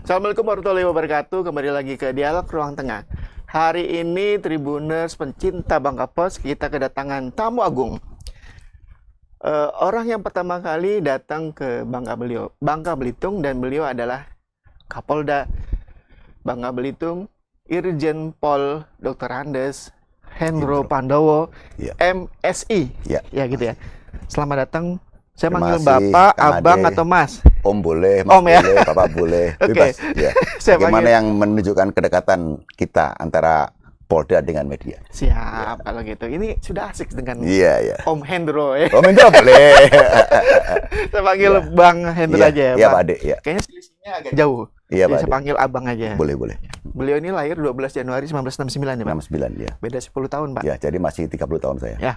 Assalamualaikum warahmatullahi wabarakatuh. Kembali lagi ke Dialog Ruang Tengah. Hari ini Tribuners pencinta Bangka Pos, kita kedatangan tamu agung. Orang yang pertama kali datang ke Bangka Belitung, dan beliau adalah Kapolda Bangka Belitung, Irjen Pol Dr. Andes Hendro Pandowo, Ya. MSI. Ya. Gitu ya. Selamat datang. Saya Terima manggil kasih, Bapak, Kang Abang, Ade. atau Mas? Om boleh, Mas Om ya? boleh, Bapak boleh, Oke. bebas. Ya. Saya Bagaimana panggil- yang menunjukkan kedekatan kita antara Polda dengan media? Siap, kalau gitu. Ini sudah asik dengan Iya, iya. Om Hendro ya. Om itu boleh. Saya panggil Iya. Bang Hendro Iya, aja ya, iya, Bang. Pak Ade, iya. Kayaknya selisihnya agak jauh. Iya, Jadi Pak saya Ade. panggil Abang aja. Boleh, boleh. Beliau ini lahir 12 Januari 1969 ya, Pak. 69 ya. Beda 10 tahun, Pak. Ya, jadi masih 30 tahun saya. Ya.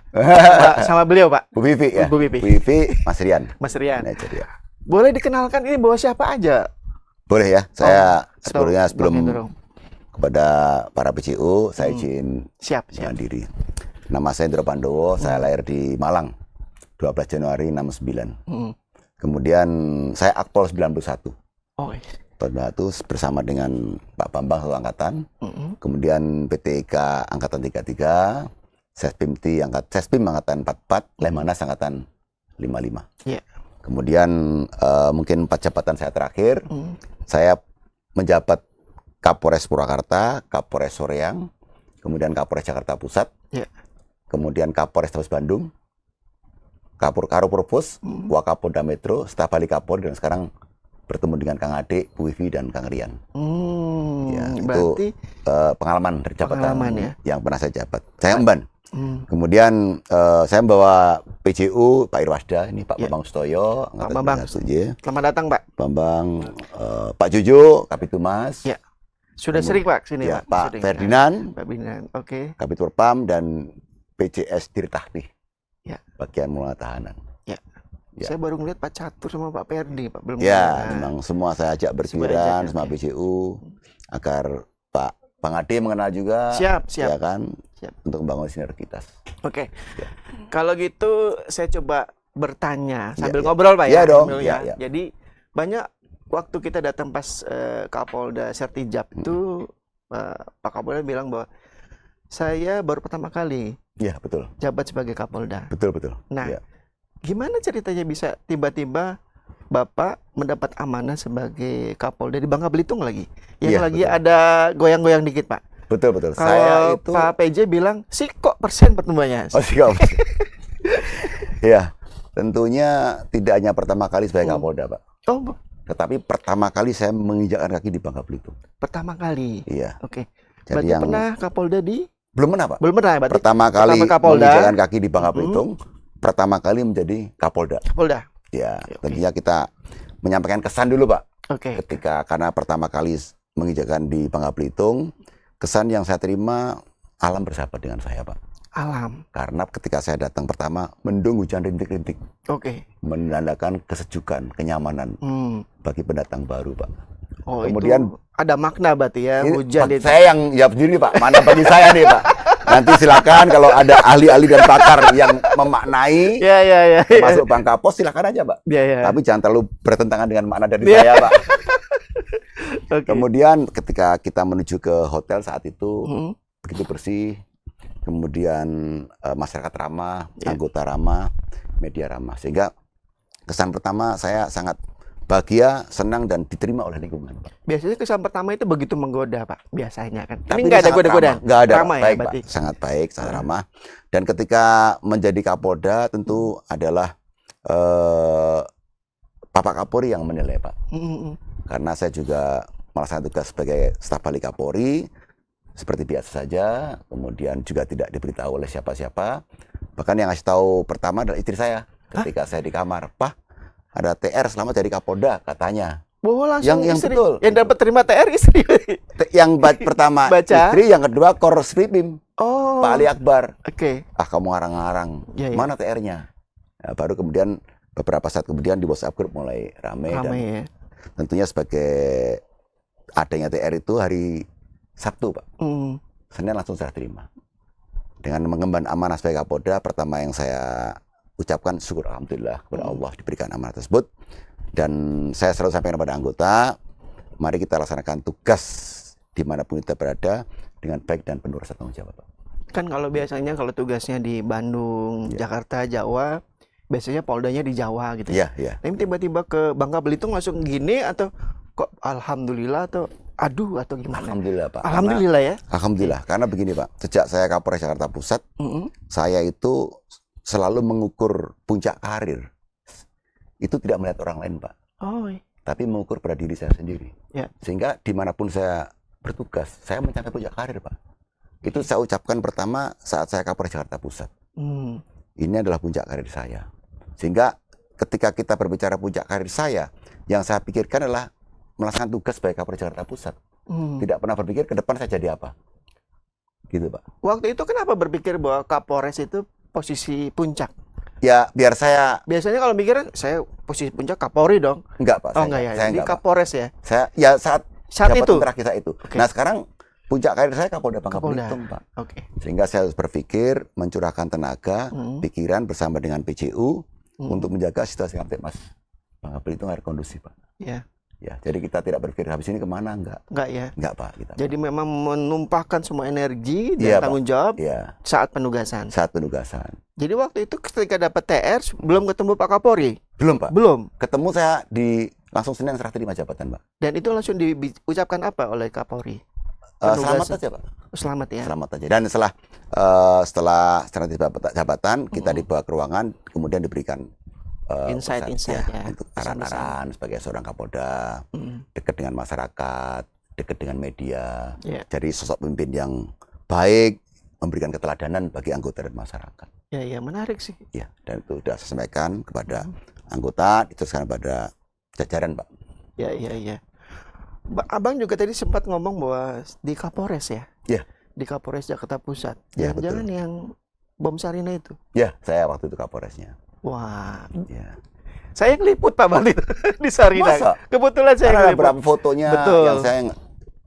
Sama beliau, Pak. Bu Vivi ya. Bu Vivi. Bu Vivi, Mas Rian. Mas Rian. Nah, jadi ya. Boleh dikenalkan ini bawa siapa aja? Boleh ya. Saya Atau sebelumnya Bang sebelum Hendro? kepada para PCU, saya izin Siap. dengan diri. Nama saya Hendro Pandowo, saya lahir di Malang 12 Januari 69. Mm. Kemudian saya Akpol 91. Oh, Pada itu bersama dengan Pak Bambang satu angkatan. Kemudian PTIK angkatan 33, Sespim angkatan 44, Lemhanas angkatan 55. iya. Kemudian mungkin 4 jabatan saya terakhir, Mm. saya menjabat Kapolres Purwakarta, Kapolres Soreang, kemudian Kapolres Jakarta Pusat, Iya. kemudian Kapolres Tabes Bandung, Karoprovos, Wakapolda Metro, staf Bali Kapolri, dan sekarang bertemu dengan Kang Ade, Bu Wifi, dan Kang Rian. Ya, Berarti itu pengalaman dari jabatan Pengalaman ya. yang pernah saya jabat. Saya emban. mm, Kemudian saya membawa PJU Pak Irwasda, ini Pak Ya. Bambang Sutoyo, Pak Bambang. Selamat datang, Pak. Bambang, Pak Jojo, Kapitumas, Ya. Sudah sering, Pak, sini, ya, Pak. Pak Sering. Ferdinand, Pak Ferdinand. Oke. Kapitur Pam, dan PCS Dirtahti, Ya. bagian mula tahanan. Ya. Saya baru ngeliat Pak Catur sama Pak Perdi, Pak. Belum Ya, kenal. memang semua saya ajak Semua bergiliran, ajak, semua oke. PCU, agar Pak Bang Ade mengenal juga, Siap. ya kan, Siap. untuk membangun sinergitas. Oke. Ya. Kalau gitu saya coba bertanya sambil Ya. ngobrol, Pak, ya. Iya dong, Sambil, ya, ya. ya. Jadi banyak waktu kita datang pas Kapolda Sertijab itu Pak Kapolda bilang bahwa saya baru pertama kali Iya, betul. jabat sebagai Kapolda. Betul, betul. Nah, Ya. gimana ceritanya bisa tiba-tiba Bapak mendapat amanah sebagai Kapolda di Bangka Belitung lagi? Yang Iya, lagi betul. ada goyang-goyang dikit, Pak. Betul, betul. Kalau Saya itu Pak PJ bilang, sih kok persen pertumbuhannya? Oh, siap. Ya, tentunya tidak hanya pertama kali sebagai Kapolda, Pak. Oh, Tetapi pertama kali saya menginjakkan kaki di Bangka Belitung. pertama kali. Iya. Oke. Jadi Berarti yang pernah Kapolda di? belum pernah, Pak. Belum pernah ya, berarti? Pertama kali Kapolda. menginjakkan kaki di Bangka Belitung, pertama kali menjadi Kapolda. Kapolda. Ya, Oke. tentunya kita menyampaikan kesan dulu, Pak. Oke. Karena pertama kali menginjakkan di Bangka Belitung, kesan yang saya terima, alam bersahabat dengan saya, Pak. Alam. Karena ketika saya datang pertama, mendung hujan rintik-rintik, Oke. menandakan kesejukan, kenyamanan bagi pendatang baru, Pak. Oh, Kemudian- itu ada makna berarti ya, Ini hujan Pak, itu. saya yang jawab sendiri, Pak. Mana bagi saya nih, Pak. Nanti silakan kalau ada ahli-ahli dan pakar yang memaknai, Ya. masuk Bangka Pos, silakan aja, Pak. Ya. Tapi jangan terlalu bertentangan dengan makna dari Iya. saya, Pak. Oke. Kemudian ketika kita menuju ke hotel saat itu, Mm. begitu bersih, kemudian masyarakat ramah, Ya. anggota ramah, media ramah. Sehingga kesan pertama saya sangat bahagia, senang, dan diterima oleh lingkungan, Pak. Biasanya kesan pertama itu begitu menggoda, Pak. Biasanya kan. Tapi Ini nggak ada sangat goda-godaan. ramah. Nggak ada, Ramah ya, baik, berarti. Pak. Sangat baik, sangat ramah. Dan ketika menjadi Kapolda tentu adalah Bapak Kapolri yang menilai, Pak. Mm. Karena saya juga melaksanakan tugas sebagai staf Bali Kapolri, seperti biasa saja, kemudian juga tidak diberitahu oleh siapa-siapa. Bahkan yang ngasih tahu pertama adalah istri saya ketika saya di kamar. Pak, ada TR selamat dari Kapolda, katanya. Oh, langsung Yang istri. betul. Yang dapat terima TR istri. Yang pertama Baca. istri, yang kedua Korspipim, Oh. Pak Ali Akbar. Oke. Ah, kamu ngarang-ngarang. Ya. Mana TR-nya? Nah, baru kemudian beberapa saat kemudian di WhatsApp grup mulai ramai. Dan Ramai ya. tentunya sebagai adanya TR itu hari Sabtu, Pak. Senin langsung serah terima. Dengan mengemban amanah sebagai Kapolda, pertama yang saya ucapkan syukur alhamdulillah kepada Allah diberikan amanah tersebut. Dan saya selalu sampaikan kepada anggota, mari kita laksanakan tugas dimanapun kita berada dengan baik dan penuh rasa tanggung jawab, Pak. Kan kalau biasanya kalau tugasnya di Bandung, Jakarta, Jawa, biasanya poldanya di Jawa gitu ya. Iya, iya. Tapi tiba-tiba ke Bangka Belitung langsung gini atau kok alhamdulillah atau aduh atau gimana? Alhamdulillah, Pak. Alhamdulillah ya. Alhamdulillah, karena begini, Pak. Sejak saya Kapolres Jakarta Pusat, saya itu selalu mengukur puncak karir. Itu tidak melihat orang lain, Pak. Oh, iya. Tapi mengukur pada diri saya sendiri. Ya. Sehingga dimanapun saya bertugas, saya mencapai puncak karir, Pak. Itu saya ucapkan pertama saat saya Kapolres Jakarta Pusat. Ini adalah puncak karir saya. Sehingga ketika kita berbicara puncak karir saya, yang saya pikirkan adalah melaksanakan tugas sebagai Kapolres Jakarta Pusat. Tidak pernah berpikir ke depan saya jadi apa. Gitu, Pak. Waktu itu kenapa berpikir bahwa Kapolres itu posisi puncak? Ya, biar saya... Biasanya kalau mikir saya posisi puncak Kapolri dong. Enggak, Pak. Oh, enggak ya. Saya Jadi enggak, Pak. Kapolres ya. Saya ya saat itu. jabatan terakhir saya itu. Oke. Nah, sekarang puncak karir saya Kapolda Bangka Kapolda. Belitung, Pak. Oke. Sehingga saya harus berpikir, mencurahkan tenaga, pikiran bersama dengan PJU untuk menjaga situasi Kapolres Bangka Belitung agar kondusif, Pak. Ya. Ya, jadi kita tidak berpikir habis ini kemana, enggak. Enggak ya. Enggak, Pak. Kita, Jadi memang menumpahkan semua energi dan Iya, Pak. tanggung jawab ya, saat penugasan. saat penugasan. Jadi waktu itu ketika dapat TR belum ketemu Pak Kapolri? Belum, Pak. Belum. Ketemu saya langsung Senin serah terima jabatan, Pak. Dan itu langsung diucapkan apa oleh Kapolri? Selamat Penugasan. aja, Pak. Oh, selamat ya. Selamat aja. Dan setelah serah terima jabatan, kita dibawa ke ruangan, kemudian diberikan Insight-insight ya, untuk pesan-pesan. arahan-arahan sebagai seorang Kapolda, dekat dengan masyarakat, dekat dengan media. Ya. Jadi sosok pemimpin yang baik, memberikan keteladanan bagi anggota dan masyarakat. Ya, ya, menarik sih. Ya, dan itu sudah saya sampaikan kepada anggota, diteruskan kepada jajaran, Pak. Ya, ya, ya. Abang juga tadi sempat ngomong bahwa di Kapolres ya? Ya. Di Kapolres Jakarta Pusat. Ya, Jangan-jangan betul. yang bom Sarina itu. Ya, saya waktu itu Kapolresnya. Wah, Ya. saya ngeliput Pak waktu itu di Sarina. Masa? Kebetulan saya Karena ada ngeliput. beberapa fotonya Betul. yang saya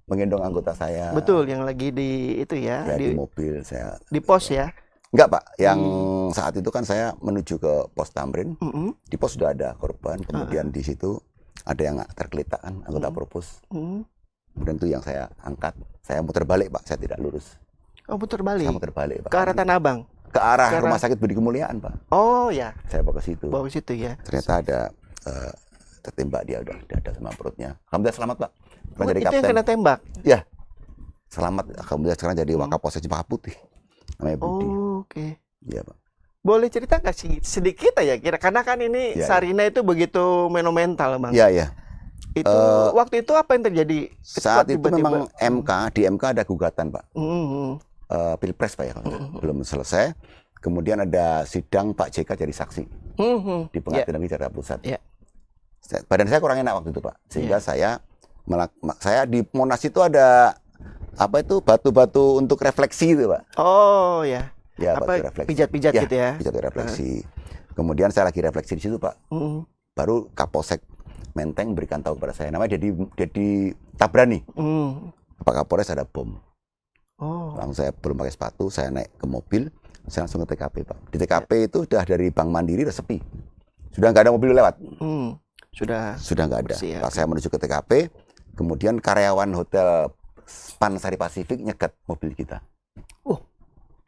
menggendong anggota saya. Betul, yang lagi di itu ya, Ya, di di mobil saya. pos ya. Enggak, Pak. Yang saat itu kan saya menuju ke pos Tamrin. Mm-mm. Di pos sudah ada korban, kemudian di situ ada yang tergeletak kan, anggota Propus. Mm. Kemudian itu yang saya angkat. Saya muter balik, Pak. Saya tidak lurus. Oh, putar balik. Saya muter balik, Pak. Ke arah Tanah Abang. Ke arah ke arah- Rumah Sakit Budi Kemuliaan, Pak. Oh ya, Saya bawa ke situ. bawa situ ya. Ternyata ada tertembak, dia udah ada sama perutnya. Alhamdulillah selamat, Pak. Sekarang Oh, jadi itu yang kapten. kena tembak. Ya. Selamat. Alhamdulillah sekarang jadi Wakapolsek Cempaka Putih. Namanya Budi. Oh, oke. Iya, Pak. Boleh cerita nggak sih sedikit aja kira karena kan ini Ya, ya. Sarina itu begitu monumental, Bang. Iya, iya. Itu waktu itu apa yang terjadi? Saat Kok itu memang di MK ada gugatan, Pak. Mm-mm. Pilpres, Pak, ya, kalau nggak salah. Belum selesai. Kemudian ada sidang Pak JK jadi saksi Mhm. di Pengadilan Negeri Jakarta Pusat. Ya. Badan saya kurang enak waktu itu, Pak. Sehingga saya di Monas itu ada apa itu batu-batu untuk refleksi itu, Pak. Oh ya. Ya, Apa, batu refleksi. pijat-pijat gitu ya? Pijat refleksi. Kemudian saya lagi refleksi di situ, Pak. Mm. Baru Kapolsek Menteng berikan tahu kepada saya, namanya Dedi Tabrani. Mm. Pak Kapolres ada bom. Oh. Langsung saya belum pakai sepatu, saya naik ke mobil, saya langsung ke TKP, Pak. Di TKP itu udah dari Bank Mandiri udah sepi. Sudah nggak ada mobil lewat. Mm. Sudah. Sudah nggak ada. Bersih, ya, Pas oke. saya menuju ke TKP, kemudian karyawan hotel Pansari Pasifik nyegat mobil kita. Oh.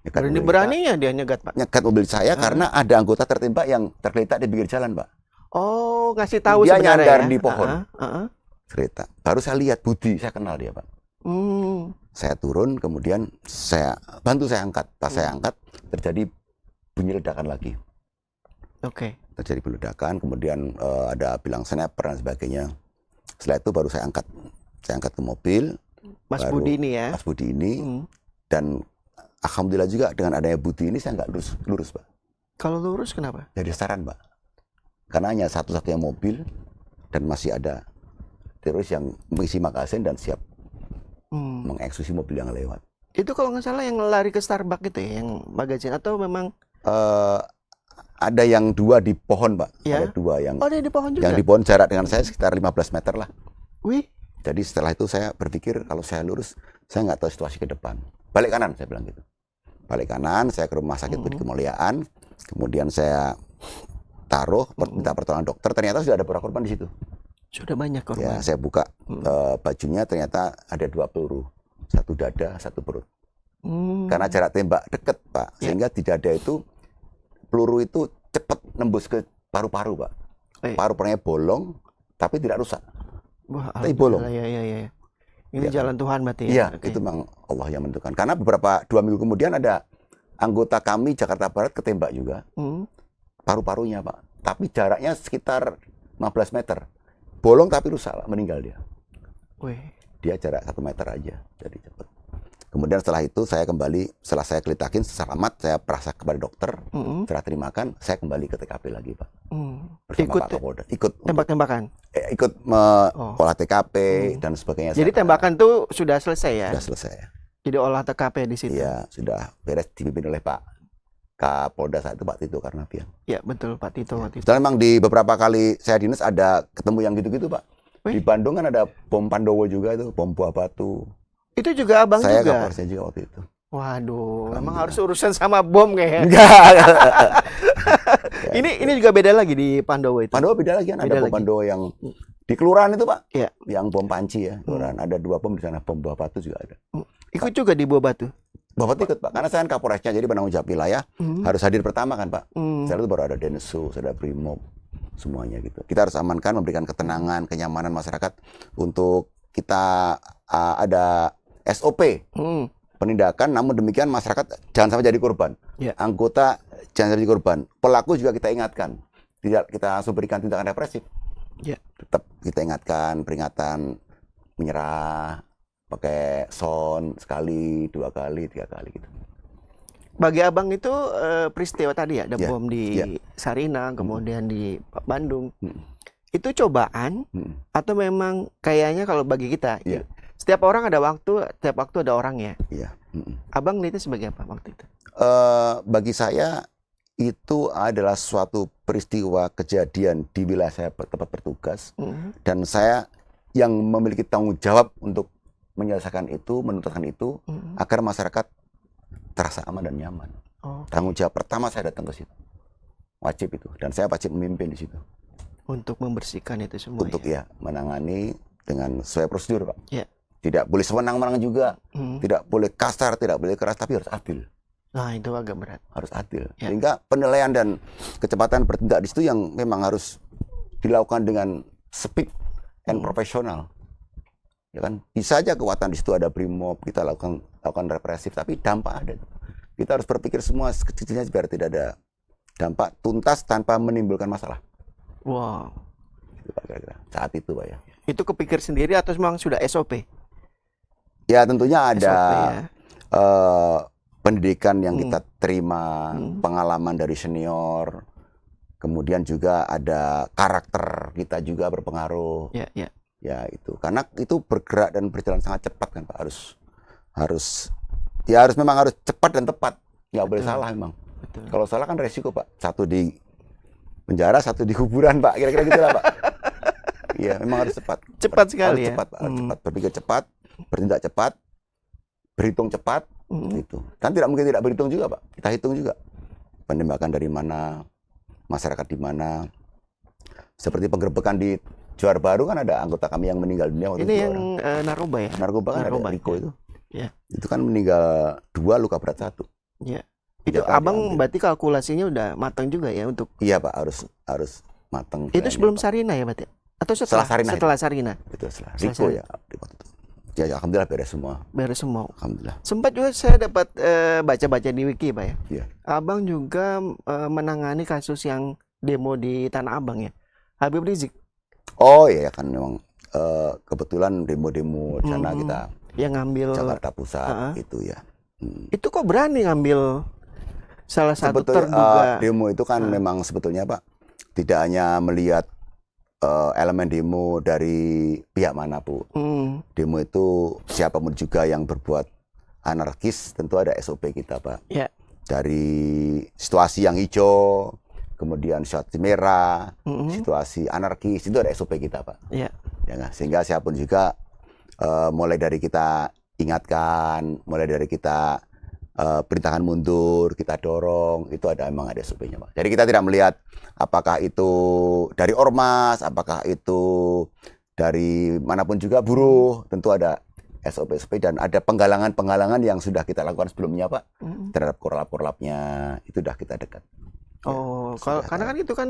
Nyegat mobil kita. Berani-beraninya dia nyegat, Pak. Nyegat mobil saya karena ada anggota tertembak yang tergeletak di pinggir jalan, Pak. Oh, ngasih tahu Dia sebenarnya nyandar ya? di pohon. Cerita. Baru saya lihat Budi, saya kenal dia, Pak. Mm. Saya turun, kemudian saya angkat. Pas saya angkat, terjadi bunyi ledakan lagi. Oke. Terjadi bunyi ledakan, kemudian ada bilang sniper dan sebagainya. Setelah itu baru saya angkat ke mobil. Mas Baru Budi ini ya. Mas Budi ini, Mm. dan alhamdulillah juga dengan adanya Budi ini saya nggak lurus, Pak. Kalau lurus kenapa? Jadi saran, Pak. Karena hanya satu-satunya mobil dan masih ada teroris yang mengisi magasin dan siap Mm. mengeksekusi mobil yang lewat. Itu kalau nggak salah yang lari ke Starbucks gitu ya, yang magazin atau memang Ada yang dua di pohon, Pak. Ya. Ada dua yang oh dia di pohon juga. yang di pohon jarak dengan saya sekitar 15 meter lah. Wih. Jadi setelah itu saya berpikir kalau saya lurus, saya nggak tahu situasi ke depan. Balik kanan, saya bilang gitu. Balik kanan, saya ke Rumah Sakit Budi Kemuliaan. Kemudian saya taruh, minta pertolongan dokter. Ternyata sudah ada beberapa korban di situ. Sudah banyak Ya, korban. saya buka bajunya ternyata ada 2 peluru, satu dada, satu perut. Karena jarak tembak dekat, Pak, Ya. sehingga di dada itu peluru itu cepat nembus ke paru-paru, Pak. Paru-parunya bolong, tapi tidak rusak. Wah, Tapi bolong. Ya. Ini Iya, jalan Tuhan berarti ya? Iya, Oke. itu memang Allah yang menentukan. Karena 2 minggu kemudian ada anggota kami Jakarta Barat ketembak juga, paru-parunya, Pak. Tapi jaraknya sekitar 15 meter. Bolong tapi rusak, Pak. Meninggal dia. Wih. Dia jarak 1 meter aja, jadi cepat. Kemudian setelah itu saya kembali, setelah saya kelitakin selamat, saya perasa kepada dokter, setelah terimakan, saya kembali ke TKP lagi, Pak. Bersama Ikut Pak Kapolda. Ikut tembak-tembakan? ikut olah TKP dan sebagainya. Jadi tembakan tuh sudah selesai ya? Sudah selesai. Jadi olah TKP di situ? Iya, sudah beres, dipimpin oleh Pak Kapolda saat itu, Pak Tito Karnavian. Ya, betul, Pak Tito waktu itu. Dan memang di beberapa kali saya dinas ada ketemu yang gitu-gitu, Pak. Di Bandung kan ada bom Pandowo juga itu, bom buah batu. Itu juga abang Saya juga? Kapolresnya juga waktu itu. Waduh, emang harus urusan sama bom kayaknya. Enggak. Ini juga beda lagi di Pandowo itu? Pandowo beda lagi kan, Beda ada bom lagi. Pandowo yang di kelurahan itu, Pak. Iya. Yang bom panci ya, kelurahan. Ada 2 bom di sana, bom buah batu juga ada. Ikut juga di Buah Batu? Buah batu ikut, Pak. Karena saya kan Kapolresnya, jadi penanggung jawab wilayah harus hadir pertama kan, Pak. Setelah itu baru ada Densus, ada Brimob, semuanya gitu. Kita harus amankan, memberikan ketenangan, kenyamanan masyarakat untuk kita ada SOP penindakan, namun demikian masyarakat jangan sampai jadi korban. Ya. Anggota jangan sampai jadi korban. Pelaku juga kita ingatkan. Tidak kita langsung berikan tindakan represif. Ya. Tetap kita ingatkan, peringatan menyerah, pakai sound sekali, 2 kali, 3 kali gitu. Bagi abang itu peristiwa tadi ya, ada Ya, bom di Sarinah, kemudian di Bandung. Itu cobaan atau memang kayaknya kalau bagi kita, Iya. setiap orang ada waktu, setiap waktu ada orangnya. Iya. Abang lihatnya sebagai apa waktu itu? Bagi saya itu adalah suatu peristiwa kejadian di wilayah saya tempat bertugas, dan saya yang memiliki tanggung jawab untuk menyelesaikan itu, menuntaskan itu, agar masyarakat terasa aman dan nyaman. Tanggung jawab pertama saya datang ke situ, wajib itu, dan saya wajib memimpin di situ. Untuk membersihkan itu semua. Untuk menangani dengan sesuai prosedur, Pak. Ya. Tidak boleh sewenang-wenang juga, tidak boleh kasar, tidak boleh keras, tapi harus adil. Nah, itu agak berat. Harus adil. Ya. Sehingga penilaian dan kecepatan bertindak di situ yang memang harus dilakukan dengan speed and profesional. Ya kan, bisa aja kekuatan di situ ada Brimob, kita lakukan represif, tapi dampak ada. Kita harus berpikir semua sekecil-kecilnya biar tidak ada dampak tuntas tanpa menimbulkan masalah. Wow. Itu, Pak, kira-kira. Saat itu, Pak, ya. Itu kepikir sendiri atau memang sudah SOP? Ya, tentunya ada SOP ya. pendidikan yang kita terima, pengalaman dari senior, kemudian juga ada karakter kita juga berpengaruh. Ya. Ya itu, karena itu bergerak dan berjalan sangat cepat kan, Pak. Harus memang harus cepat dan tepat, nggak boleh salah memang. Betul. Kalau salah kan resiko, Pak. Satu di penjara, satu di kuburan, Pak. Kira-kira gitulah, Pak. Iya, memang harus cepat. Cepat sekali harus ya. Cepat, Pak. Harus cepat, berpikir cepat, bertindak cepat, berhitung cepat, gitu. Kan tidak mungkin tidak berhitung juga, Pak. Kita hitung juga. Penembakan dari mana, masyarakat di mana. Seperti penggerbekan di Johar Baru kan ada anggota kami yang meninggal dunia waktu Ini itu. yang narkoba ya? Narkoba kan narkoba, ada Riko itu. Ya. Itu kan meninggal 2, luka berat 1. Ya. Itu Senjata abang diambil. berarti kalkulasinya udah matang juga ya untuk Iya, Pak, harus matang. itu plannya, sebelum Pak. Sarinah ya berarti? Atau setelah Sarinah itu. Setelah Sarinah. Itu setelah Setelah Riko ya di waktu itu. Ya, alhamdulillah beres semua. Beres semua. Alhamdulillah. Sempat juga saya dapat baca-baca di wiki, Pak ya. Iya. Abang juga menangani kasus yang demo di Tanah Abang ya. Habib Rizik Oh iya kan memang kebetulan demo-demo di sana kita yang ngambil Jakarta Pusat itu ya. itu kok berani ngambil salah satu Sebetulnya terduga demo itu kan memang sebetulnya, Pak, tidak hanya melihat elemen demo dari pihak manapun. Demo itu siapapun juga yang berbuat anarkis tentu ada SOP kita, Pak. ya. Dari situasi yang hijau, kemudian situasi merah, situasi anarkis, itu ada SOP kita, Pak. Ya. Ya, nggak? Sehingga siapapun juga mulai dari kita ingatkan, mulai dari kita perintahan mundur, kita dorong, itu emang ada SOP-nya, Pak. Jadi kita tidak melihat apakah itu dari ormas, apakah itu dari manapun juga buruh, tentu ada SOP-SOP dan ada penggalangan-penggalangan yang sudah kita lakukan sebelumnya, Pak, terhadap korlap-korlapnya, itu sudah kita dekat. Oh, sudah karena tahu. kan itu kan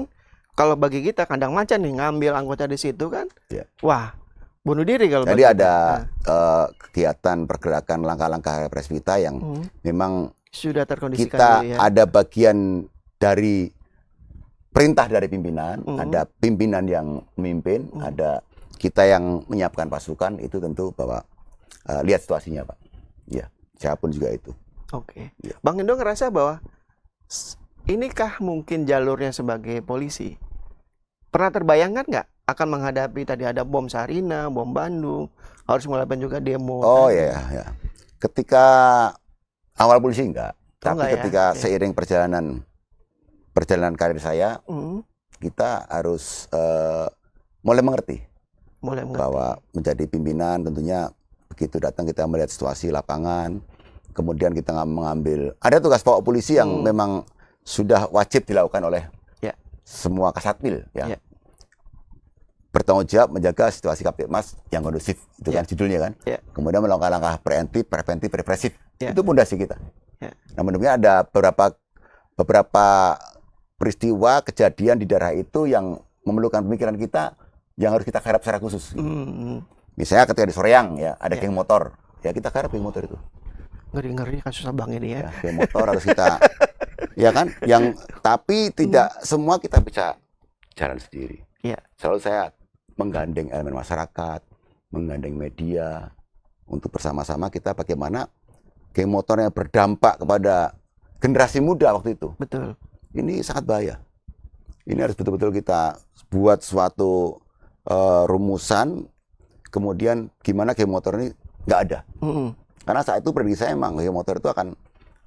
kalau bagi kita kandang macan nih ngambil anggota di situ kan, Ya. wah bunuh diri kalau Jadi bagi ada kita. kegiatan pergerakan langkah-langkah Repres kita yang memang Sudah terkondisikan kita dulu ya. ada bagian dari perintah dari pimpinan, ada pimpinan yang memimpin, ada kita yang menyiapkan pasukan, itu tentu bahwa lihat situasinya, Pak. Ya, siapapun juga itu. Oke. Ya. Bang Indo ngerasa bahwa inikah mungkin jalurnya sebagai polisi? Pernah terbayangkan nggak akan menghadapi tadi ada bom Sarina, bom Bandung, harus melakukan juga demo? Oh tadi? ya. Ketika awal polisi enggak, tapi enggak ya? ketika Oke. seiring perjalanan karir saya, kita harus mulai mengerti Mulai mengerti. bahwa menjadi pimpinan tentunya begitu datang kita melihat situasi lapangan, kemudian kita mengambil ada tugas pokok polisi yang memang sudah wajib dilakukan oleh Ya. semua kasatpil ya. Ya. Bertanggung jawab menjaga situasi Kaptipmas yang kondusif, itu kan judulnya kan. Ya. Kemudian melakukan langkah preventif, represif. Ya. Itu pondasi kita. Ya. Namun demikian ada beberapa peristiwa kejadian di daerah itu yang memerlukan pemikiran kita yang harus kita garap secara khusus. Misalnya ketika di Soreang ya ada geng motor, ya kita garap geng motor itu. Ngeri-ngeri kasus abang ini ya. Ya, geng motor harus kita, ya kan? Yang tapi tidak semua kita bisa jalan sendiri. Ya. Selalu saya menggandeng elemen masyarakat, menggandeng media untuk bersama-sama kita bagaimana geng motor yang berdampak kepada generasi muda waktu itu. Betul. Ini sangat bahaya. Ini harus betul-betul kita buat suatu rumusan, kemudian gimana geng motor ini nggak ada. Karena saat itu prediksi saya emang geng motor itu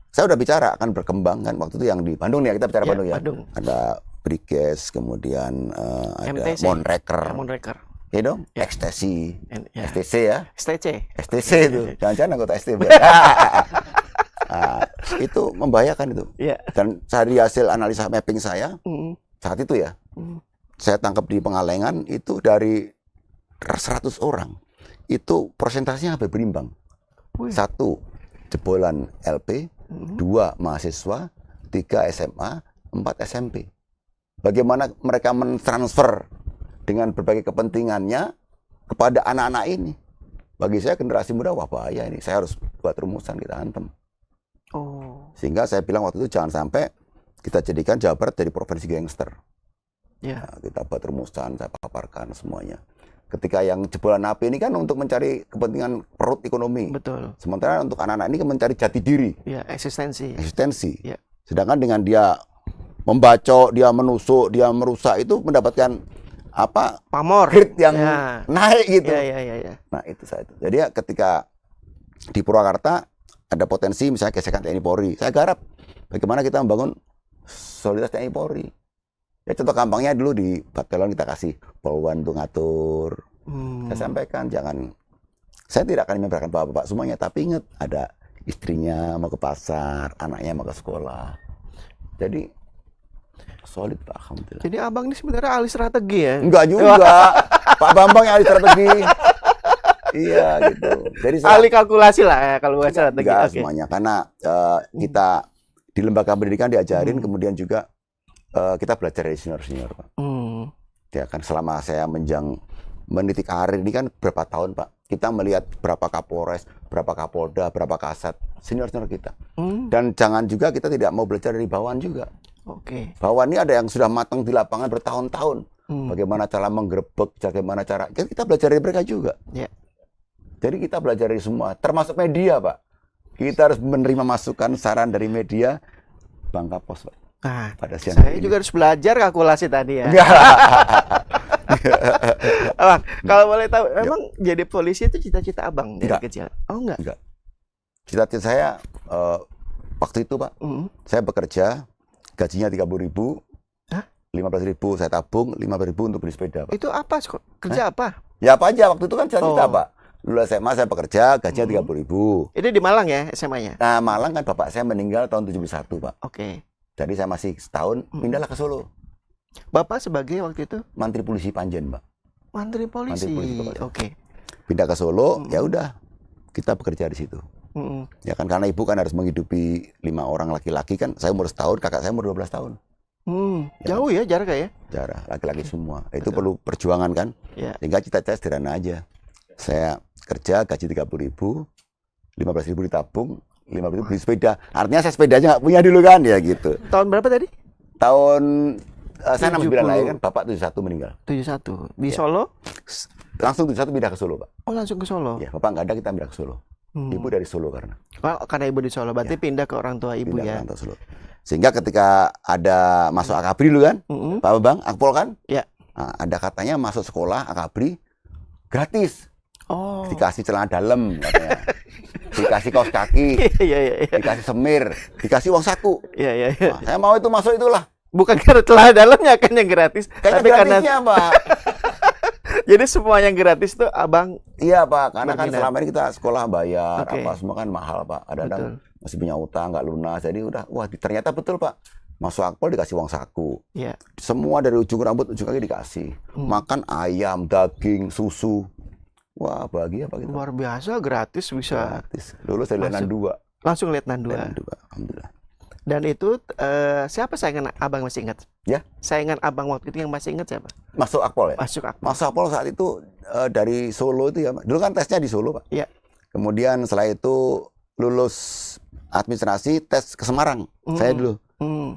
saya udah bicara akan berkembang kan waktu itu yang di Bandung nih, kita bicara Ya, Bandung ya. Bandung. Ada Brikes, kemudian ada MTC. Monreker, Monreker. ya dong, Ya. ekstasi, Ya. STC ya, STC. STC itu, jangan-jangan anggota STB. Nah, itu membahayakan itu. Ya. Dan dari hasil analisa mapping saya saat itu ya, saya tangkap di Pengalengan itu dari 100 orang itu persentasenya hampir berimbang. Wih. 1 jebolan LP, 2 mahasiswa, 3 SMA, 4 SMP. Bagaimana mereka mentransfer dengan berbagai kepentingannya kepada anak-anak ini. Bagi saya generasi muda, wah bahaya ini. Saya harus buat rumusan, kita antem. Oh. Sehingga saya bilang waktu itu jangan sampai kita jadikan Jawa Barat jadi provinsi gangster. Ya. Nah, kita buat rumusan, saya paparkan semuanya. Ketika yang jebolan api ini kan untuk mencari kepentingan perut ekonomi. Betul. Sementara untuk anak-anak ini kan mencari jati diri, Ya, eksistensi. eksistensi. Ya. Sedangkan dengan dia membacok, dia menusuk, dia merusak itu mendapatkan apa? Pamor. Grade yang Ya. naik gitu. Ya. Nah, itu saya itu. Jadi ya ketika di Purwakarta ada potensi misalnya gesekan TNI Polri, saya garap bagaimana kita membangun solidaritas TNI Polri. Ya contoh gampangnya dulu di Batelon kita kasih Polwan untuk ngatur. Saya sampaikan saya tidak akan membiarkan bapak-bapak semuanya, tapi ingat ada istrinya mau ke pasar, anaknya mau ke sekolah. Jadi solid Pak, alhamdulillah. Jadi abang ini sebenarnya ahli strategi ya? Enggak juga, Pak Bambang yang ahli strategi. Iya gitu. Jadi Ahli kalkulasi lah ya kalau bukan strategi. enggak Oke. semuanya, karena kita di lembaga pendidikan diajarin, kemudian juga kita belajar dari senior-senior Pak. Ya kan selama saya meniti karir ini kan berapa tahun Pak. Kita melihat berapa Kapolres, berapa Kapolda, berapa Kasat, senior-senior kita. Dan jangan juga kita tidak mau belajar dari bawahan juga. Oke. Bawahan ini ada yang sudah matang di lapangan bertahun-tahun. Bagaimana cara menggerebek, bagaimana cara kita belajar dari mereka juga. Ya. Jadi kita belajar dari semua, termasuk media Pak. Kita harus menerima masukan, saran dari media. Bangka Pos Pak. Nah, Pada siang saya hari juga harus belajar kalkulasi tadi ya. ini. Abang, kalau boleh tahu, emang jadi polisi itu cita-cita abang dari Tidak. kecil? Oh enggak? Enggak. Cita-cita saya waktu itu Pak, saya bekerja, gajinya 30.000, Hah? 15.000 saya tabung, 15.000 untuk beli sepeda Pak. Itu apa? Kerja apa? Ya apa aja waktu itu kan cita-cita Oh. Pak. lulus SMA saya bekerja, gajinya 30.000. Itu di Malang ya SMA-nya? Nah, Malang kan bapak saya meninggal tahun 71, Pak. Oke. Jadi saya masih setahun, pindahlah ke Solo. Bapak sebagai waktu itu Mantri Polisi Panjen, Pak. mantri polisi. Mantri polisi, Bapak. Oke. Pindah ke Solo, ya udah kita bekerja di situ. Ya kan karena ibu kan harus menghidupi 5 orang laki-laki kan. Saya umur setahun, kakak saya umur 12 tahun. Jauh ya jaraknya ya? Jarak laki-laki semua. Itu perlu perjuangan kan. Ya. Sehingga cita-cita sederhana aja. Saya kerja gaji 30.000, 15.000 ditabung, 5.000 beli sepeda. Artinya saya sepedanya nggak punya dulu kan ya gitu. Tahun berapa tadi? Tahun saya 69 lahir 70. kan, bapak 71 meninggal. 71. Di Ya. Solo? Langsung 71 pindah ke Solo, Pak. Oh, langsung ke Solo. Ya, bapak nggak ada kita pindah ke Solo. Ibu dari Solo karena. Oh, karena ibu di Solo, berarti pindah ke orang tua ibu Pindah ya? ke Rantau Solo. Sehingga ketika ada masuk Akabri dulu kan, Pak Bambang, Akpol kan? Ya. Nah, ada katanya masuk sekolah Akabri gratis. Oh. Dikasih celana dalam katanya. Dikasih kaos kaki, Iya, iya, iya. dikasih semir, dikasih uang saku. Iya, iya, iya. Nah, saya mau itu masuk itulah. Bukan karena telah dalamnya kan yang gratis, Kayaknya tapi karena gratisnya, Pak. jadi semua yang gratis tuh abang. Iya, Pak. Karena kan Berminat. selama ini kita sekolah bayar, Oke. apa semua kan mahal, Pak. Betul. Kadang-kadang masih punya utang, nggak lunas. Jadi udah, wah ternyata betul, Pak. Masuk Akpol dikasih uang saku. Ya. Semua dari ujung rambut, ujung kaki dikasih. Makan ayam, daging, susu. Wah, bahagia, Pak. Kita. Luar biasa gratis bisa Gratis. Lulus dari Letnan 2. langsung lieutenant 2. Letnan 2, alhamdulillah. Dan itu siapa saingan abang masih ingat? Ya, Saingan abang waktu itu yang masih ingat siapa? masuk Akpol ya? Masuk aku. Masuk Akpol saat itu dari Solo itu ya, Pak. Dulu kan tesnya di Solo, Pak. Iya. Kemudian setelah itu lulus administrasi, tes ke Semarang. Saya dulu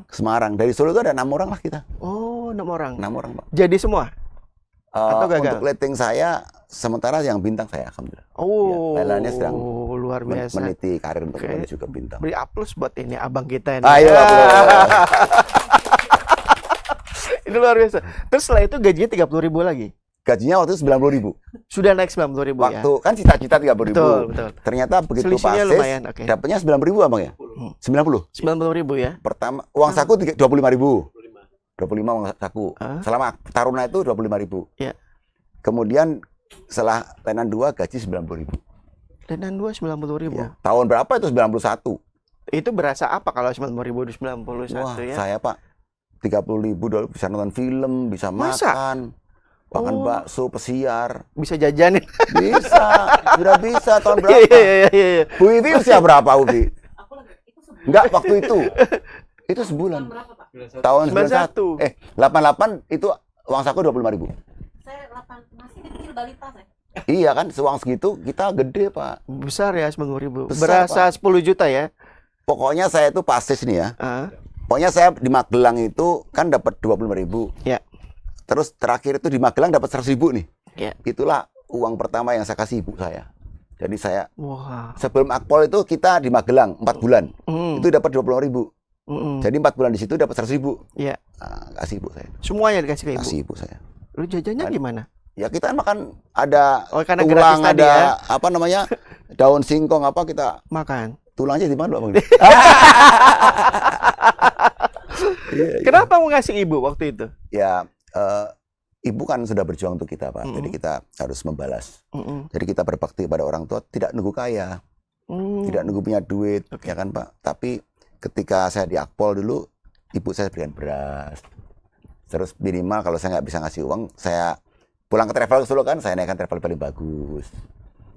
ke Semarang. Dari Solo itu ada 6 orang lah kita. Oh, 6 orang. 6 orang, Pak. Jadi semua? Atau gagal? Untuk letting saya, sementara yang bintang saya, alhamdulillah. Oh, Ya, lainnya sedang luar biasa. meniti karir untuk Oke. menuju ke bintang. Beri aplaus buat ini abang kita ini. Ayo, Ini luar biasa. Terus setelah itu gajinya 30.000 lagi. gajinya waktu itu 90.000. Sudah naik 90.000 ya. Waktu kan cita-cita 30.000. Betul, betul. Ternyata begitu Selisihnya pasis, lumayan, oke. dapatnya 90.000 Abang ya? 90. 90.000 ya. Pertama uang saku 25.000. 25 uang saku. Ah. Selama taruna itu 25.000. Ya. Kemudian setelah Letnan 2 gaji 90.000. Dan 2 90.000. Ya. Tahun berapa itu 91? Itu berasa apa kalau 90.000 di 91 Wah, ya? saya Pak 30.000 dolar bisa nonton film, bisa Masa? makan bakso, pesiar. Bisa jajanin. Bisa, sudah bisa tahun Iya, berapa? iya, iya, iya. Bu Ivi usia berapa, Uvi? Enggak, waktu itu. Itu sebulan. Tahun 91. 88 itu uang saku 25.000. Saya 8 masih kecil balita saya. Iya kan, seuang segitu kita gede, Pak. Besar ya 90.000. Besar, Berasa 10 juta ya. Pokoknya saya itu pasis nih ya. Ah, Pokoknya saya di Magelang itu kan dapat 25.000. ya. Terus terakhir itu di Magelang dapat 100.000 nih. Ya. Itulah uang pertama yang saya kasih ibu saya. Jadi saya Wah. sebelum Akpol itu kita di Magelang 4 bulan. Itu dapat 20.000. Jadi 4 bulan di situ dapat 100.000. Iya. Nah, kasih ibu saya. Semuanya dikasih ke ibu. Kasih ibu saya. Lu jajannya gimana? Ya kita makan ada Oh, karena gratis tulang, tadi ada ya. apa namanya daun singkong apa kita Makan. tulangnya di mana Bang? Kenapa mau ngasih ibu waktu itu? Ya ibu kan sudah berjuang untuk kita Pak. Jadi kita harus membalas. Jadi kita berbakti pada orang tua tidak nunggu kaya, tidak nunggu punya duit, ya kan Pak. Tapi ketika saya di Akpol dulu, ibu saya berikan beras. Terus minimal kalau saya nggak bisa ngasih uang, saya pulang ke travel Solo kan, saya naikkan travel paling bagus.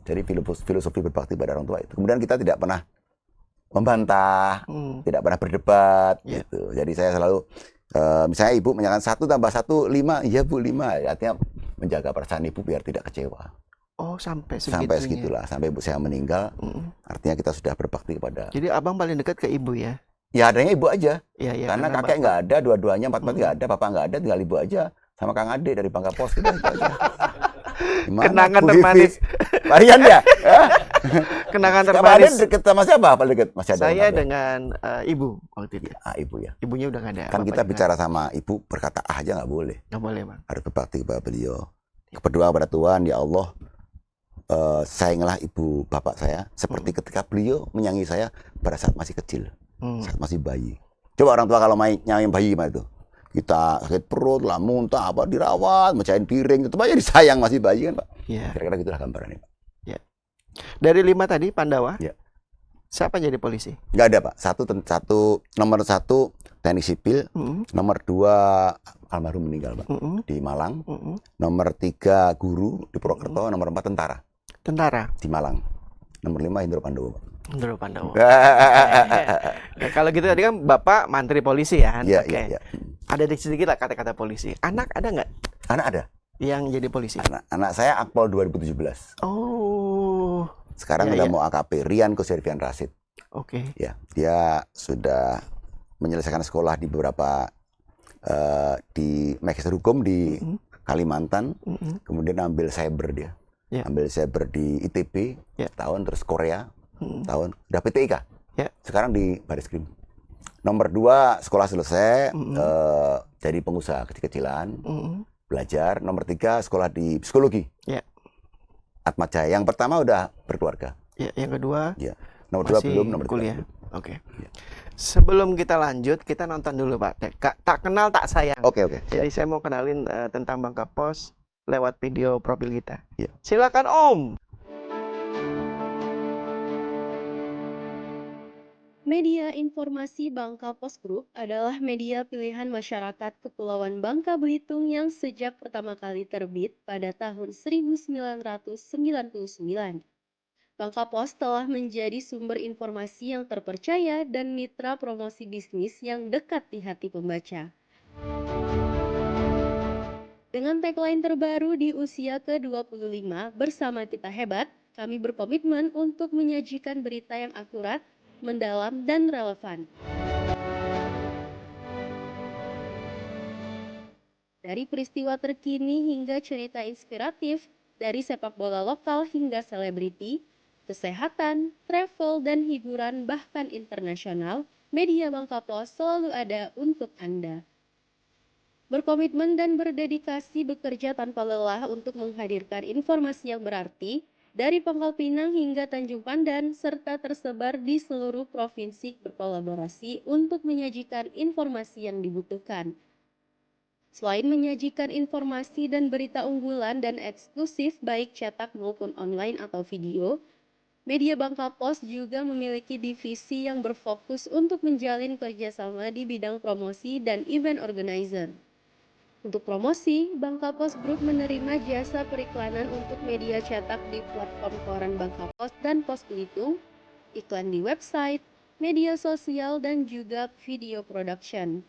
Jadi filosofi berbakti pada orang tua itu. Kemudian kita tidak pernah membantah, tidak pernah berdebat, gitu. Jadi saya selalu, misalnya ibu menyatakan 1 tambah 1 5, iya Bu 5. Artinya menjaga perasaan ibu biar tidak kecewa. Oh, sampai segitunya. Sampai segitulah, sampai ibu saya meninggal. Artinya kita sudah berbakti kepada. Jadi abang paling dekat ke ibu ya? Ya adanya ibu aja. Iya, iya. Karena kakek nggak ada, dua-duanya 4 nggak ada, papa nggak ada, tinggal ibu aja. Sama Kang Ade dari Bangka Pos kita itu aja. Gimana, Kenangan Bu Vivi? termanis. Varian ya? Kenangan Sama termanis. Ade deket sama siapa? Paling deket masih ada. Saya yang ada? dengan ibu waktu itu. Ah, ibu ya. Ibunya udah nggak ada. Kan kita bapaknya bicara sama ibu berkata aja nggak boleh. nggak boleh, Bang. Harus berbakti kepada beliau. Berdoa kepada Tuhan, ya Allah, sayangilah ibu bapak saya seperti ketika beliau menyayangi saya pada saat masih kecil, saat masih bayi. Coba orang tua kalau nyayangi bayi gimana itu? Kita sakit perut lah, muntah apa dirawat, mecahin piring, tetap aja disayang masih bayi kan Pak. Iya. Kira-kira gitulah gambarannya Pak. Ya. Dari 5 tadi Pandawa. Ya. Siapa jadi polisi? Nggak ada, Pak. Nomor satu teknik sipil, Mm-mm. nomor 2 almarhum meninggal, Pak, Mm-mm. di Malang. Mm-mm. Nomor 3 guru di Purwokerto, nomor 4 tentara Tentara. di Malang. Nomor 5 Hendro Pandowo, Pak. Hendro Pandowo. Ya, kalau gitu tadi kan Bapak mantri polisi ya. Iya, Oke. iya, iya. Ada sedikit lah kata-kata polisi. Anak ada nggak Anak ada. yang jadi polisi? Anak saya Akpol 2017. Oh, Sekarang Iya, udah iya. mau AKP, Rian Kusirvian Rasid. oke. Ya, dia sudah menyelesaikan sekolah di beberapa di Magister Hukum di Mm-mm. Kalimantan. Mm-mm. Kemudian ambil cyber dia. Ya. Ambil cyber di ITB Ya. tahun, terus Korea Mm-mm. tahun, udah PTIK. Ya. Sekarang di Baris Krim. Nomor 2 sekolah selesai, Mm-mm. jadi pengusaha kecil-kecilan, Mm-mm. belajar. Nomor 3 sekolah di psikologi. Ya. Atma Jaya. Yang pertama udah berkeluarga. Ya, yang kedua Ya. Nomor 2 masih belum, nomor 3 kuliah. belum. Oke. Ya. Sebelum kita lanjut, kita nonton dulu Pak. Tak kenal tak sayang. Oke, oke. Jadi saya mau kenalin tentang Bang Kapos lewat video profil kita. Ya. Silakan Om. Media informasi Bangka Pos Group adalah media pilihan masyarakat Kepulauan Bangka Belitung yang sejak pertama kali terbit pada tahun 1999. Bangka Pos telah menjadi sumber informasi yang terpercaya dan mitra promosi bisnis yang dekat di hati pembaca. Dengan tagline terbaru di usia ke-25, bersama kita hebat, kami berkomitmen untuk menyajikan berita yang akurat, mendalam, dan relevan. Dari peristiwa terkini hingga cerita inspiratif, dari sepak bola lokal hingga selebriti, kesehatan, travel, dan hiburan bahkan internasional, media Bangka Pos selalu ada untuk Anda. Berkomitmen dan berdedikasi bekerja tanpa lelah untuk menghadirkan informasi yang berarti, dari Pangkal Pinang hingga Tanjung Pandan, serta tersebar di seluruh provinsi berkolaborasi untuk menyajikan informasi yang dibutuhkan. Selain menyajikan informasi dan berita unggulan dan eksklusif baik cetak maupun online atau video, media Bangka Pos juga memiliki divisi yang berfokus untuk menjalin kerjasama di bidang promosi dan event organizer. Untuk promosi, Bangka Pos Group menerima jasa periklanan untuk media cetak di platform koran Bangka Pos dan Pos Belitung, iklan di website, media sosial, dan juga video production.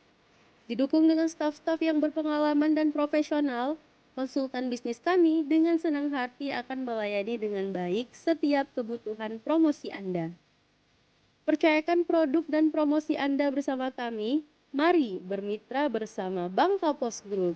Didukung dengan staf-staf yang berpengalaman dan profesional, konsultan bisnis kami dengan senang hati akan melayani dengan baik setiap kebutuhan promosi Anda. Percayakan produk dan promosi Anda bersama kami. Mari bermitra bersama Bangka Pos Group.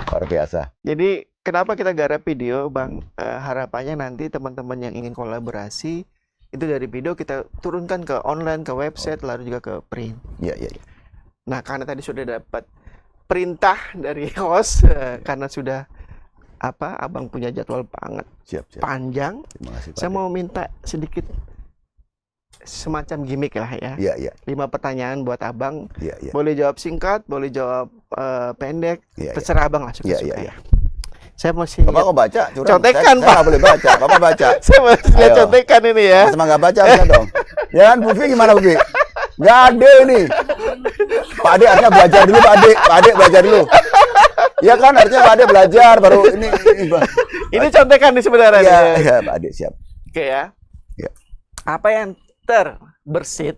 Luar biasa. Jadi kenapa kita garap video, Bang? Harapannya nanti teman-teman yang ingin kolaborasi itu dari video kita turunkan ke online, ke website, lalu juga ke print. Iya, iya, iya. Nah, karena tadi sudah dapat perintah dari host, karena sudah Abang punya jadwal banget Siap, siap. panjang. Terima kasih, Pak. Saya mau minta sedikit semacam gimmick lah ya. Iya, iya, 5 pertanyaan buat Abang. iya, iya. Boleh jawab singkat, boleh jawab pendek, Iya, iya. terserah Abang lah suka-suka Iya, iya, ya. Saya masih Bapak kok baca? Curang. Contekan, Saya Pak. nggak boleh baca. Bapak baca. saya masih lihat Ayo. contekan ini ya. Mas nggak baca bisa dong. Ya kan, Bufi gimana Bufi? Nggak ada ini. Pak Ade artinya belajar dulu, Pak Ade. Pak Ade belajar dulu. Ya kan, artinya Pak Ade belajar baru ini. Ini contekan nih sebenarnya. Iya, nih. iya, Pak Ade siap. Oke ya. Iya. Apa yang terbersit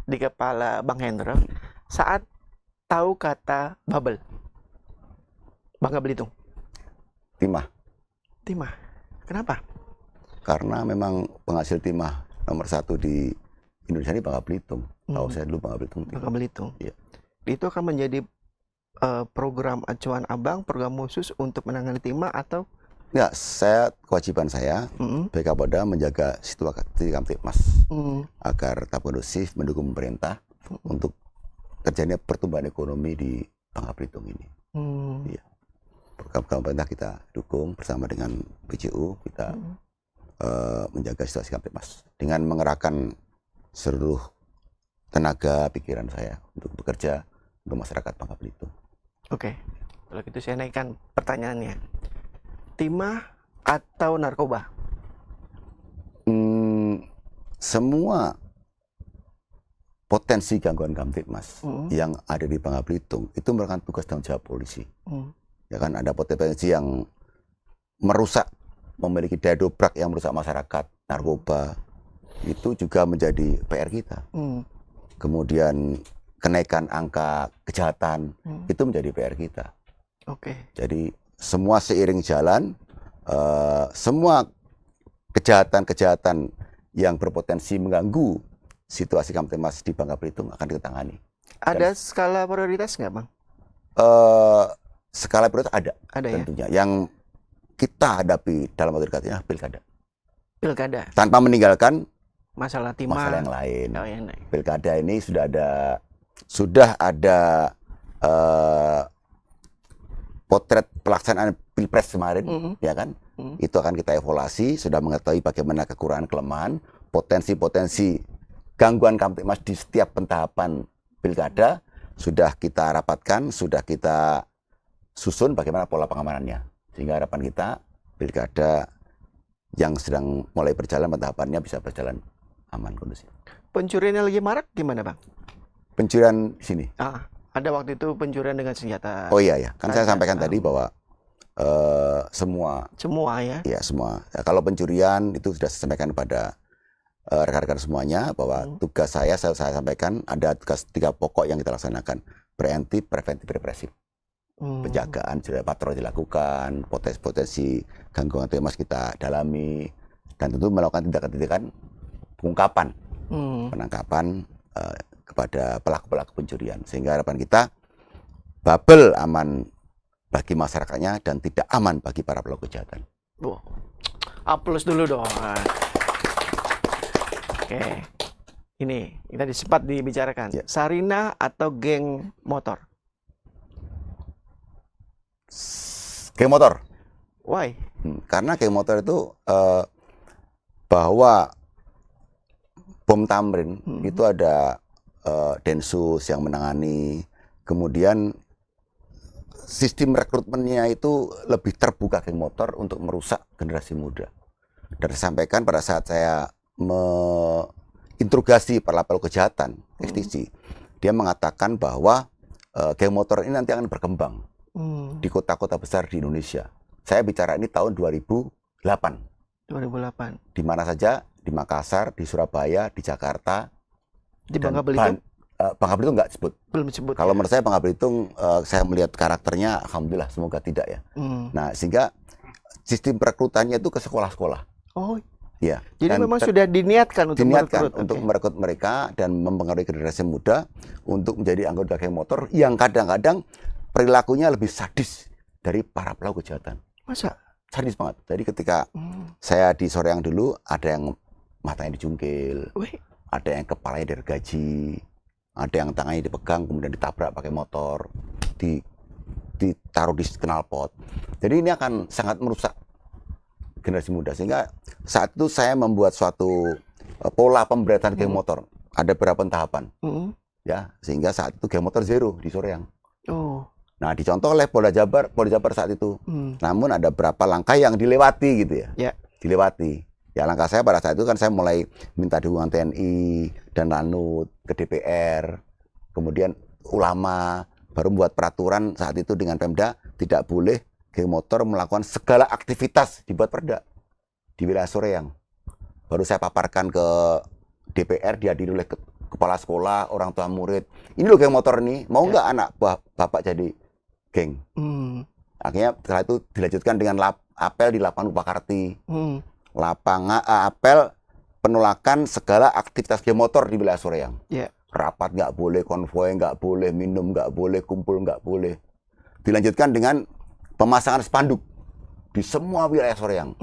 di kepala Bang Hendro saat tahu kata bubble? Bangka Belitung. Timah. Timah. Kenapa? Karena memang penghasil timah nomor 1 di Indonesia ini Bangka Belitung. Tahu saya dulu Bangka Belitung. Bangka Belitung. Iya. Itu akan menjadi program acuan Abang, program khusus untuk menangani timah atau Ya, kewajiban saya sebagai Kapolda menjaga situasi Kamtipmas agar tetap kondusif, mendukung pemerintah untuk terjadinya pertumbuhan ekonomi di Bangka Belitung ini. Iya. Program pemerintah kita dukung bersama dengan BCU, kita menjaga situasi Kamtipmas dengan mengerahkan seluruh tenaga pikiran saya untuk bekerja untuk masyarakat Bangka Belitung. Oke. Kalau gitu saya naikkan pertanyaannya. timah atau narkoba? Semua potensi gangguan Kamtibmas yang ada di Bangka Belitung itu merupakan tugas tanggung jawab polisi. Ya kan, ada potensi yang merusak, memiliki daya dobrak yang merusak masyarakat, narkoba, itu juga menjadi PR kita. Kemudian kenaikan angka kejahatan itu menjadi PR kita. Oke. Jadi semua seiring jalan, semua kejahatan-kejahatan yang berpotensi mengganggu situasi Kamtibmas di Bangka Belitung akan kita tangani. Ada skala prioritas nggak, Bang? Skala prioritas ada ya? tentunya. Yang kita hadapi dalam waktu dekat ini adalah pilkada. Pilkada. Tanpa meninggalkan Masalah timah. masalah yang lain. Oh, yang lain. Pilkada ini sudah ada potret pelaksanaan Pilpres kemarin, ya kan? Itu akan kita evaluasi, sudah mengetahui bagaimana kekurangan kelemahan, potensi-potensi gangguan Kamtibmas di setiap pentahapan pilkada sudah kita rapatkan, sudah kita susun bagaimana pola pengamanannya. Sehingga harapan kita pilkada yang sedang mulai berjalan pentahapannya bisa berjalan aman kondusif. Pencurian yang lagi marak gimana, Bang? Pencurian sini. Ada waktu itu pencurian dengan senjata. Oh iya ya, kan saya sampaikan tadi bahwa semua ya. Ya semua. Ya, kalau pencurian itu sudah saya sampaikan pada rekan-rekan semuanya bahwa tugas saya sampaikan ada tugas 3 pokok yang kita laksanakan: preventif, preventif, represif. Penjagaan, patroli dilakukan, potensi gangguan Kamtibmas kita dalami, dan tentu melakukan tindakan-tindakan pengungkapan, penangkapan kepada pelaku-pelaku pencurian. Sehingga harapan kita bubble aman bagi masyarakatnya dan tidak aman bagi para pelaku kejahatan. Aplaus dulu dong. Oke, ini tadi sempat dibicarakan. Ya. Sarinah atau geng motor? Geng motor. Why? Karena geng motor itu bahwa bom Tamrin itu ada Densus yang menangani, kemudian sistem rekrutmennya itu lebih terbuka geng motor untuk merusak generasi muda. Dan disampaikan pada saat saya menginterogasi para pelaku kejahatan ekstisi, dia mengatakan bahwa geng motor ini nanti akan berkembang di kota-kota besar di Indonesia. Saya bicara ini tahun 2008. 2008. Di mana saja? Di Makassar, di Surabaya, di Jakarta. Di Bangka Belitung? Bangka Belitung nggak disebut. Belum disebut. Kalau menurut saya Bangka Belitung, saya melihat karakternya, alhamdulillah semoga tidak ya. Nah, sehingga sistem perekrutannya itu ke sekolah-sekolah. Oh, ya. Jadi memang sudah diniatkan untuk merekrut mereka dan mempengaruhi generasi muda untuk menjadi anggota geng motor yang kadang-kadang perilakunya lebih sadis dari para pelaku kejahatan. Masa? Sadis banget. Jadi ketika saya di Soreang dulu, ada yang matanya dicungkil, ada yang kepalanya digergaji, ada yang tangannya dipegang kemudian ditabrak pakai motor, ditaruh di knalpot. Jadi ini akan sangat merusak generasi muda. Sehingga saat itu saya membuat suatu pola pemberatan geng motor. Ada beberapa tahapan. Ya, sehingga saat itu geng motor zero di Soreang. Nah, dicontoh oleh Polda Jabar saat itu. Namun ada beberapa langkah yang dilewati gitu ya. Dilewati. Ya, langkah saya pada saat itu kan saya mulai minta dukungan TNI dan Lanut ke DPR. Kemudian ulama baru membuat peraturan saat itu dengan Pemda tidak boleh geng motor melakukan segala aktivitas, dibuat perda di wilayah Soreang. Baru saya paparkan ke DPR, dihadiri oleh kepala sekolah, orang tua murid. Ini loh geng motor nih, mau nggak anak bapak jadi geng? Akhirnya setelah itu dilanjutkan dengan apel di lapangan Upakarti. Apel penolakan segala aktivitas geng motor di wilayah Soreang. Rapat nggak boleh, konvoy nggak boleh, minum nggak boleh, kumpul nggak boleh. Dilanjutkan dengan pemasangan spanduk di semua wilayah Soreang.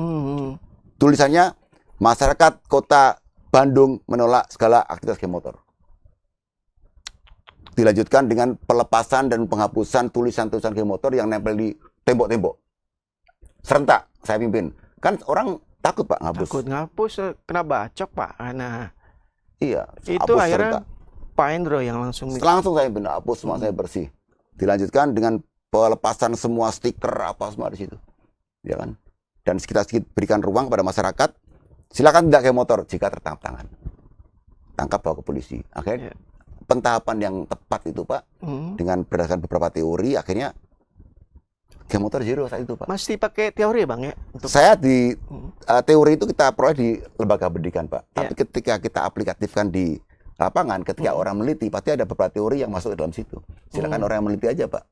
Tulisannya, masyarakat kota Bandung menolak segala aktivitas geng motor. Dilanjutkan dengan pelepasan dan penghapusan tulisan-tulisan geng motor yang nempel di tembok-tembok. Serentak saya pimpin. Kan orang takut Pak ngapus. Takut ngapus, kena bacok Pak. Nah, iya. Itu akhirnya serentak. Pak Endro yang langsung saya pimpin, hapus semua, saya bersih. Dilanjutkan dengan pelepasan semua stiker apa semua di situ. Ya kan? dan kita berikan ruang pada masyarakat, silakan tidak geng motor jika tertangkap tangan. Tangkap, bawa ke polisi. Akhirnya pentahapan yang tepat itu Pak, dengan berdasarkan beberapa teori, akhirnya geng motor zero saat itu Pak. Masih pakai teori Bang ya? Untuk... Saya di teori itu kita peroleh di lembaga pendidikan Pak. Tapi ketika kita aplikatifkan di lapangan, ketika orang meneliti, pasti ada beberapa teori yang masuk ke dalam situ. Silakan orang yang meneliti aja Pak.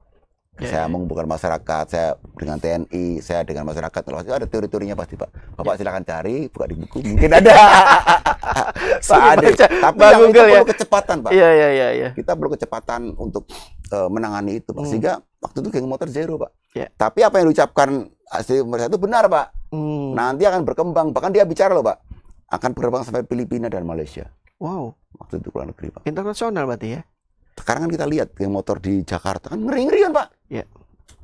Saya mengumpulkan masyarakat, saya dengan TNI, saya dengan masyarakat, pasti ada teori-teorinya pasti Pak. Bapak silakan cari, buka di buku, mungkin ada. Pak Ade. Tapi yang itu perlu kecepatan Pak. Iya. Kita perlu kecepatan untuk menangani itu Pak. Sehingga waktu itu geng motor zero Pak. Tapi apa yang diucapkan asli mereka itu benar Pak. Nanti akan berkembang, bahkan dia bicara loh Pak, akan berkembang sampai Filipina dan Malaysia. Wow. Waktu itu luar negeri Pak. Internasional berarti ya? Sekarang kan kita lihat geng motor di Jakarta kan ngeri-ngeri kan Pak. Iya.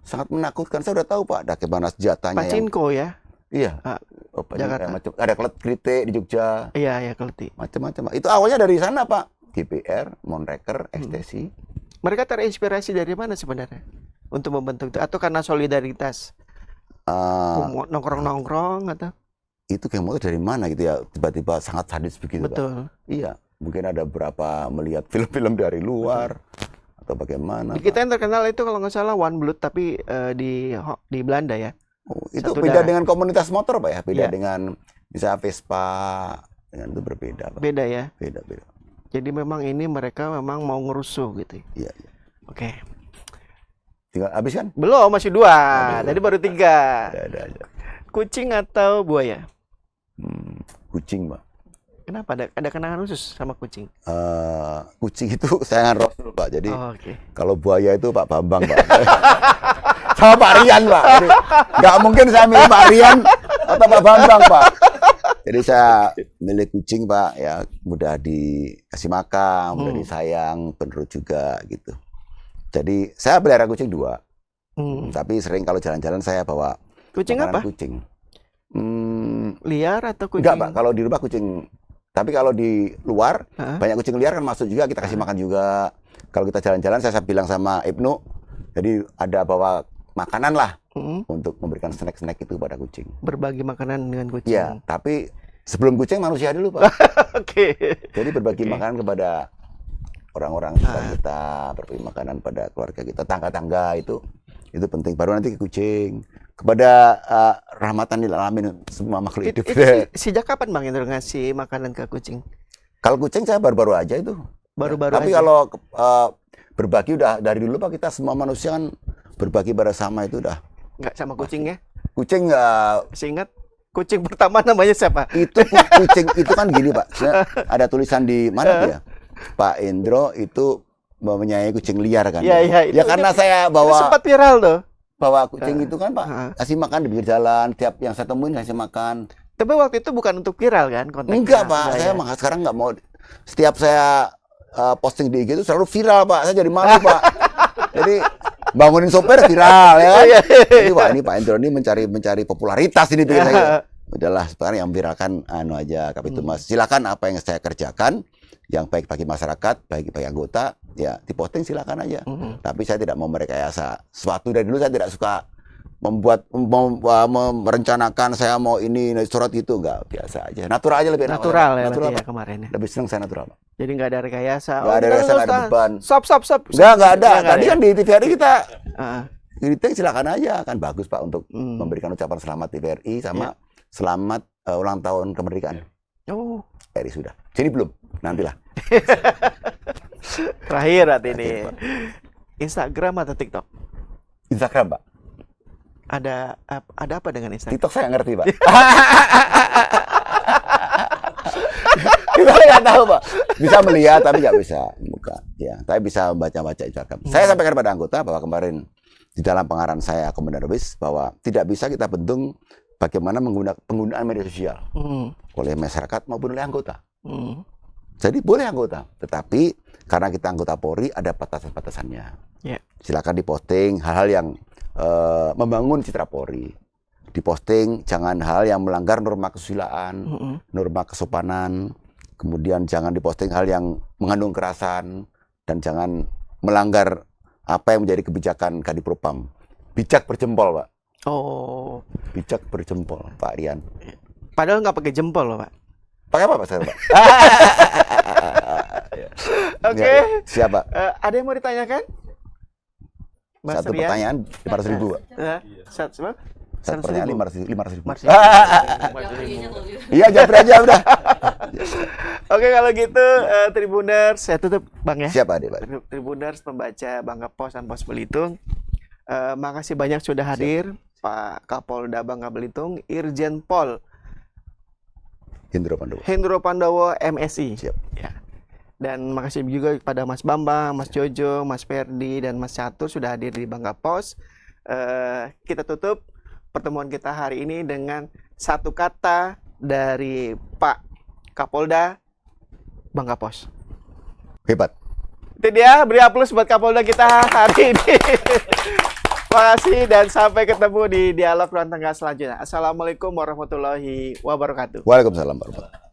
Sangat menakutkan. Saya udah tahu Pak, ada bagaimana senjatanya. Pacinko ya? Iya. Jakarta. Ada Klet Krite di Jogja. Iya, Keleti. Macam-macam. Itu awalnya dari sana Pak. GPR, Monreker, ekstasi. Mereka terinspirasi dari mana sebenarnya untuk membentuk itu? Atau karena solidaritas? Nongkrong-nongkrong atau? Itu geng motor dari mana gitu ya? Tiba-tiba sangat sadis begitu Betul. Pak. Iya. Mungkin ada beberapa melihat film-film dari luar. Atau bagaimana? Di kita yang terkenal itu kalau nggak salah One Blood, tapi di Belanda ya. Oh, itu Satu beda darah. dengan komunitas motor Pak ya? Beda Iya. dengan misalnya Vespa, dengan itu berbeda Pak. Beda ya. Beda. Jadi memang ini mereka memang mau ngerusuh gitu. Iya. Oke. Tinggal habis kan? Belum, masih 2. Tadi baru 3. Ada. Kucing atau buaya? Kucing Pak. Kenapa? Ada kenangan khusus sama kucing? Kucing itu sayangan Rasul Pak. Jadi Oke. kalau buaya itu Pak Bambang Pak. Sama Pak Rian Pak. Jadi, nggak mungkin saya milih Pak Rian atau Pak Bambang Pak. Jadi saya milih kucing Pak, ya mudah dikasih makan, mudah disayang, penurut juga gitu. Jadi saya pelihara kucing 2. Tapi sering kalau jalan-jalan saya bawa Kucing makanan apa? kucing. Liar atau kucing? Enggak Pak, kalau di rumah kucing. Tapi kalau di luar banyak kucing liar kan masuk juga, kita kasih makan juga. Kalau kita jalan-jalan saya bilang sama Ibnu, jadi ada bawa makanan lah untuk memberikan snack-snack itu pada kucing. Berbagi makanan dengan kucing. Iya, tapi sebelum kucing manusia dulu Pak. Oke. Jadi berbagi makanan kepada orang-orang sekitar kita, berbagi makanan pada keluarga kita, tangga-tangga itu penting. Baru nanti ke kucing. Kepada rahmatan lil alamin semua makhluk hidup. Sejak kapan Bang Indro ngasih makanan ke kucing? Kalau kucing saya baru-baru aja itu. Baru-baru Tapi aja. kalau berbagi udah dari dulu Pak, kita semua manusia kan berbagi pada sama itu udah. Nggak sama kucing ya? Kucing nggak. Masih ingat kucing pertama namanya siapa? Itu kucing itu kan gini Pak. Ada tulisan di mana dia? Pak Indro itu menyayangi kucing liar kan? Iya. Ya karena saya Itu bawa sempat viral tuh. kucing itu kan Pak, kasih makan di pinggir jalan, tiap yang saya temuin kasih makan. Tapi waktu itu bukan untuk viral kan kontennya? Enggak Pak, Enggak, saya ya? mah sekarang nggak mau. Setiap saya posting di IG itu selalu viral Pak, saya jadi malu Pak. Jadi bangunin sopir viral ya kan? Jadi Pak, ini Pak Indro ini mencari popularitas ini pikir saya. Udahlah sekarang yang viralkan aja Kapitumas. Silakan apa yang saya kerjakan yang baik bagi masyarakat, baik bagi anggota, ya diposting silakan aja. Tapi saya tidak mau merekayasa sesuatu. Dari dulu saya tidak suka merencanakan saya mau ini surat itu, enggak, biasa aja. Natural aja lebih enak. Natural ya, natural, berarti ya Pak. kemarin ya. Lebih senang saya natural Pak. Jadi nggak ada rekayasa. Nggak ada rekayasa, nggak ada beban. Stop. Enggak ada. Tadi kan di TVRI kita Heeh. kritik silakan aja, kan bagus Pak untuk memberikan ucapan selamat TVRI sama selamat ulang tahun kemerdekaan. Oh, RI sudah. Sini belum? Nantilah. terakhir berarti ini. Instagram atau TikTok? Instagram Pak. Ada apa dengan Instagram? TikTok saya nggak ngerti Pak. Kita nggak tahu Pak. Bisa melihat tapi nggak bisa buka. Ya, tapi bisa baca-baca Instagram. Saya sampaikan pada anggota bahwa kemarin di dalam pengarahan saya Komandan Rubis bahwa tidak bisa kita bendung bagaimana penggunaan media sosial oleh masyarakat maupun oleh anggota. Jadi boleh anggota, tetapi karena kita anggota Polri ada batasan-batasannya. Yeah. Silakan diposting hal-hal yang membangun citra Polri. Diposting jangan hal yang melanggar norma kesusilaan, norma kesopanan. Kemudian jangan diposting hal yang mengandung kekerasan dan jangan melanggar apa yang menjadi kebijakan Kadipropam. Bijak berjempol, Pak. Oh, Bijak berjempol, Pak Rian. padahal nggak pakai jempol loh, Pak. Pakai apa Pak saya, Pak? Oke. Ya, siapa? Ada yang mau ditanyakan? Mas Satu Rian? pertanyaan 500.000, Pak. Satu Satu pertanyaan 500.000. Mas. Iya, japri aja udah. Oke, kalau gitu Tribuners, saya tutup Bang ya. Siapa dia, Pak? Tribuners pembaca Bangga Pos dan Pos Belitung. Makasih banyak sudah hadir Pak Kapolda Bangka Belitung, Irjen Pol Hendro Pandowo. Hendro Pandowo MSI. Siap. Ya. Dan makasih juga kepada Mas Bambang, Mas Jojo, Mas Ferdi, dan Mas Catur sudah hadir di Bangga Pos. Kita tutup pertemuan kita hari ini dengan satu kata dari Pak Kapolda Bangga Pos. Hebat. Itu dia, beri aplaus buat Kapolda kita hari ini. Makasih dan sampai ketemu di dialog ruang tengah selanjutnya. Assalamualaikum warahmatullahi wabarakatuh. Waalaikumsalam warahmatullahi wabarakatuh.